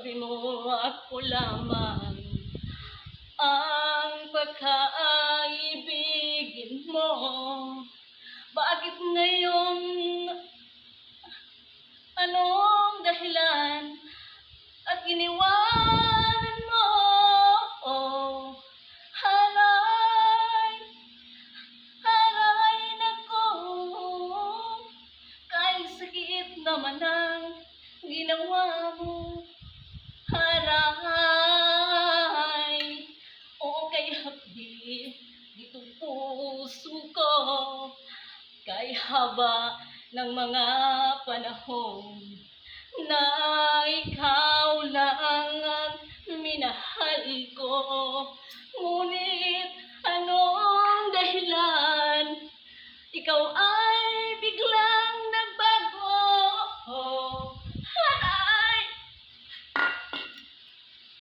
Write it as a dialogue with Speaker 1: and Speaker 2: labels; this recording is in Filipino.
Speaker 1: sabi mo ako lamang ang pagkaibigin mo. Bakit ngayon, anong dahilan at iniwanan mo? Haray nako, kahit sakit naman ang ginawa mo. Haray, o kay hapdi ditong puso ko, kay haba ng mga panahon na ikaw lang ang minahal ko.